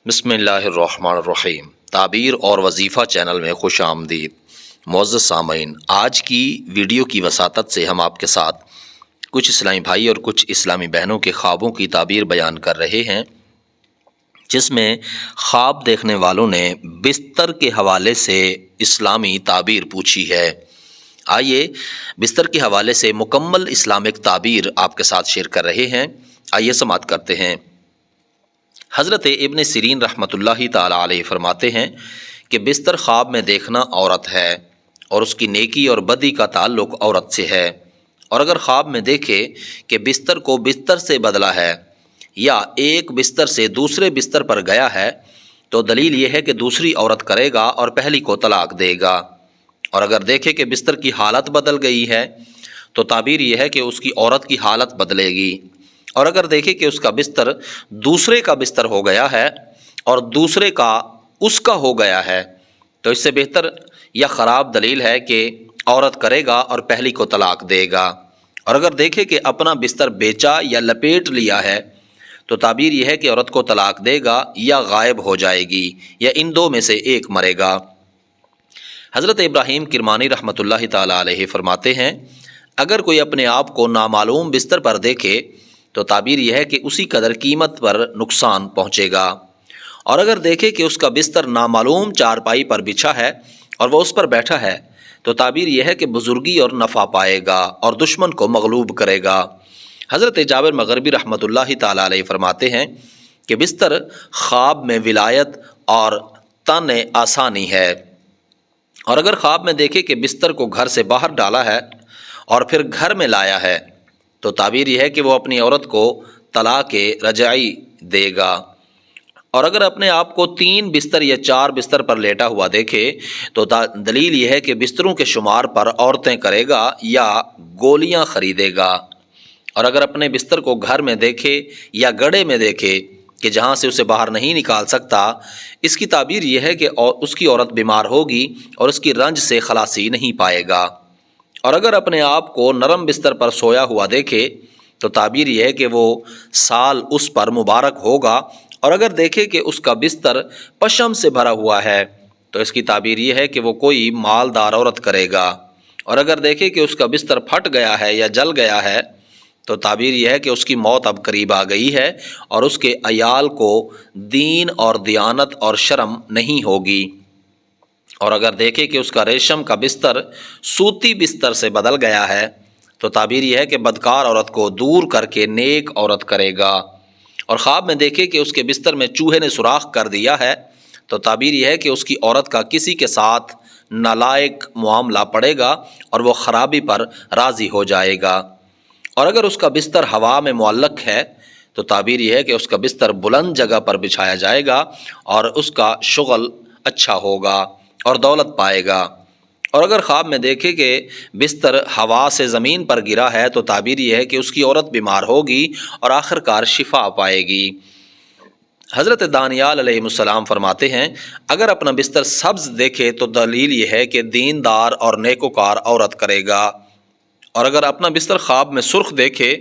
بسم اللہ الرحمن الرحیم۔ تعبیر اور وظیفہ چینل میں خوش آمدید معزز سامعین۔ آج کی ویڈیو کی وساطت سے ہم آپ کے ساتھ کچھ اسلامی بھائی اور کچھ اسلامی بہنوں کے خوابوں کی تعبیر بیان کر رہے ہیں، جس میں خواب دیکھنے والوں نے بستر کے حوالے سے اسلامی تعبیر پوچھی ہے۔ آئیے بستر کے حوالے سے مکمل اسلامک تعبیر آپ کے ساتھ شیئر کر رہے ہیں۔ آئیے سماعت کرتے ہیں۔ حضرت ابن سیرین رحمۃ اللہ تعالی علیہ فرماتے ہیں کہ بستر خواب میں دیکھنا عورت ہے اور اس کی نیکی اور بدی کا تعلق عورت سے ہے، اور اگر خواب میں دیکھے کہ بستر کو بستر سے بدلا ہے یا ایک بستر سے دوسرے بستر پر گیا ہے تو دلیل یہ ہے کہ دوسری عورت کرے گا اور پہلی کو طلاق دے گا، اور اگر دیکھے کہ بستر کی حالت بدل گئی ہے تو تعبیر یہ ہے کہ اس کی عورت کی حالت بدلے گی، اور اگر دیکھے کہ اس کا بستر دوسرے کا بستر ہو گیا ہے اور دوسرے کا اس کا ہو گیا ہے تو اس سے بہتر یا خراب دلیل ہے کہ عورت کرے گا اور پہلی کو طلاق دے گا، اور اگر دیکھے کہ اپنا بستر بیچا یا لپیٹ لیا ہے تو تعبیر یہ ہے کہ عورت کو طلاق دے گا یا غائب ہو جائے گی یا ان دو میں سے ایک مرے گا۔ حضرت ابراہیم کرمانی رحمۃ اللہ تعالی علیہ فرماتے ہیں اگر کوئی اپنے آپ کو نامعلوم بستر پر دیکھے تو تعبیر یہ ہے کہ اسی قدر قیمت پر نقصان پہنچے گا، اور اگر دیکھے کہ اس کا بستر نامعلوم چارپائی پر بچھا ہے اور وہ اس پر بیٹھا ہے تو تعبیر یہ ہے کہ بزرگی اور نفع پائے گا اور دشمن کو مغلوب کرے گا۔ حضرت جابر مغربی رحمۃ اللہ تعالی علیہ فرماتے ہیں کہ بستر خواب میں ولایت اور تن آسانی ہے، اور اگر خواب میں دیکھے کہ بستر کو گھر سے باہر ڈالا ہے اور پھر گھر میں لایا ہے تو تعبیر یہ ہے کہ وہ اپنی عورت کو طلاق رجعی دے گا، اور اگر اپنے آپ کو 3 بستر یا 4 بستر پر لیٹا ہوا دیکھے تو دلیل یہ ہے کہ بستروں کے شمار پر عورتیں کرے گا یا گولیاں خریدے گا، اور اگر اپنے بستر کو گھر میں دیکھے یا گڑھے میں دیکھے کہ جہاں سے اسے باہر نہیں نکال سکتا، اس کی تعبیر یہ ہے کہ اس کی عورت بیمار ہوگی اور اس کی رنج سے خلاصی نہیں پائے گا، اور اگر اپنے آپ کو نرم بستر پر سویا ہوا دیکھے تو تعبیر یہ ہے کہ وہ سال اس پر مبارک ہوگا، اور اگر دیکھے کہ اس کا بستر پشم سے بھرا ہوا ہے تو اس کی تعبیر یہ ہے کہ وہ کوئی مالدار عورت کرے گا، اور اگر دیکھے کہ اس کا بستر پھٹ گیا ہے یا جل گیا ہے تو تعبیر یہ ہے کہ اس کی موت اب قریب آ گئی ہے اور اس کے عیال کو دین اور دیانت اور شرم نہیں ہوگی، اور اگر دیکھے کہ اس کا ریشم کا بستر سوتی بستر سے بدل گیا ہے تو تعبیر یہ ہے کہ بدکار عورت کو دور کر کے نیک عورت کرے گا، اور خواب میں دیکھے کہ اس کے بستر میں چوہے نے سوراخ کر دیا ہے تو تعبیر یہ ہے کہ اس کی عورت کا کسی کے ساتھ نالائق معاملہ پڑے گا اور وہ خرابی پر راضی ہو جائے گا، اور اگر اس کا بستر ہوا میں معلق ہے تو تعبیر یہ ہے کہ اس کا بستر بلند جگہ پر بچھایا جائے گا اور اس کا شغل اچھا ہوگا اور دولت پائے گا، اور اگر خواب میں دیکھے کہ بستر ہوا سے زمین پر گرا ہے تو تعبیر یہ ہے کہ اس کی عورت بیمار ہوگی اور آخر کار شفا پائے گی۔ حضرت دانیال علیہ السلام فرماتے ہیں اگر اپنا بستر سبز دیکھے تو دلیل یہ ہے کہ دیندار اور نیکوکار عورت کرے گا، اور اگر اپنا بستر خواب میں سرخ دیکھے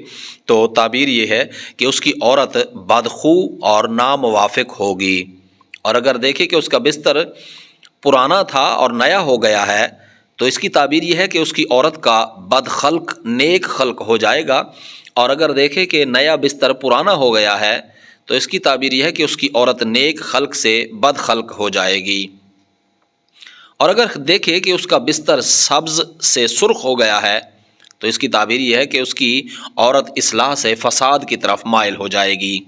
تو تعبیر یہ ہے کہ اس کی عورت بدخو اور ناموافق ہوگی، اور اگر دیکھے کہ اس کا بستر پرانا تھا اور نیا ہو گیا ہے تو اس کی تعبیر یہ ہے کہ اس کی عورت کا بد خلق نیک خلق ہو جائے گا، اور اگر دیکھے کہ نیا بستر پرانا ہو گیا ہے تو اس کی تعبیر یہ ہے کہ اس کی عورت نیک خلق سے بد خلق ہو جائے گی، اور اگر دیکھے کہ اس کا بستر سبز سے سرخ ہو گیا ہے تو اس کی تعبیر یہ ہے کہ اس کی عورت اصلاح سے فساد کی طرف مائل ہو جائے گی،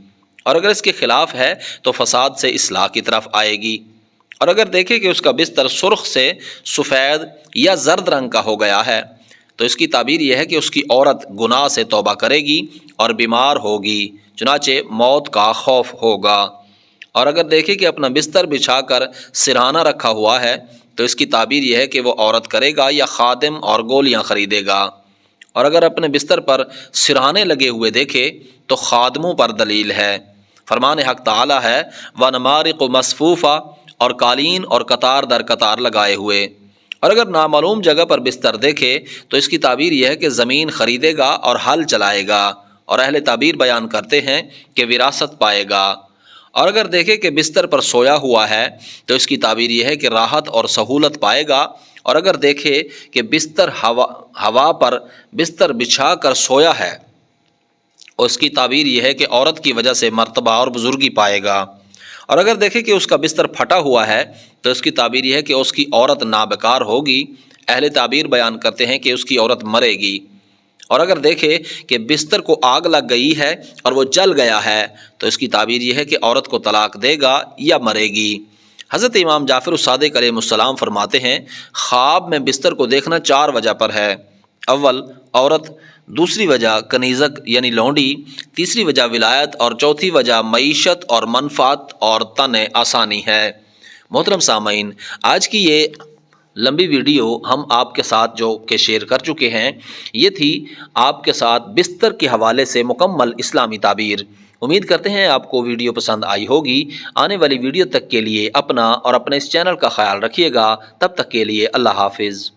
اور اگر اس کے خلاف ہے تو فساد سے اصلاح کی طرف آئے گی، اور اگر دیکھے کہ اس کا بستر سرخ سے سفید یا زرد رنگ کا ہو گیا ہے تو اس کی تعبیر یہ ہے کہ اس کی عورت گناہ سے توبہ کرے گی اور بیمار ہوگی، چنانچہ موت کا خوف ہوگا، اور اگر دیکھے کہ اپنا بستر بچھا کر سرہانہ رکھا ہوا ہے تو اس کی تعبیر یہ ہے کہ وہ عورت کرے گا یا خادم اور گولیاں خریدے گا، اور اگر اپنے بستر پر سرہانے لگے ہوئے دیکھے تو خادموں پر دلیل ہے۔ فرمان حق تعالی ہے وَنَمَارِقُ مَصْفُوفَةٌ، اور قالین اور قطار در قطار لگائے ہوئے، اور اگر نامعلوم جگہ پر بستر دیکھے تو اس کی تعبیر یہ ہے کہ زمین خریدے گا اور ہل چلائے گا، اور اہل تعبیر بیان کرتے ہیں کہ وراثت پائے گا، اور اگر دیکھے کہ بستر پر سویا ہوا ہے تو اس کی تعبیر یہ ہے کہ راحت اور سہولت پائے گا، اور اگر دیکھے کہ بستر ہوا پر بستر بچھا کر سویا ہے، اس کی تعبیر یہ ہے کہ عورت کی وجہ سے مرتبہ اور بزرگی پائے گا، اور اگر دیکھے کہ اس کا بستر پھٹا ہوا ہے تو اس کی تعبیر یہ ہے کہ اس کی عورت نابکار ہوگی۔ اہل تعبیر بیان کرتے ہیں کہ اس کی عورت مرے گی، اور اگر دیکھے کہ بستر کو آگ لگ گئی ہے اور وہ جل گیا ہے تو اس کی تعبیر یہ ہے کہ عورت کو طلاق دے گا یا مرے گی۔ حضرت امام جعفر الصادق علیہ السلام فرماتے ہیں خواب میں بستر کو دیکھنا 4 وجہ پر ہے۔ اول عورت، دوسری وجہ کنیزک یعنی لونڈی، تیسری وجہ ولایت، اور چوتھی وجہ معیشت اور منفعت اور تن آسانی ہے۔ محترم سامعین، آج کی یہ لمبی ویڈیو ہم آپ کے ساتھ جو کہ شیئر کر چکے ہیں، یہ تھی آپ کے ساتھ بستر کے حوالے سے مکمل اسلامی تعبیر۔ امید کرتے ہیں آپ کو ویڈیو پسند آئی ہوگی۔ آنے والی ویڈیو تک کے لیے اپنا اور اپنے اس چینل کا خیال رکھیے گا۔ تب تک کے لیے اللہ حافظ۔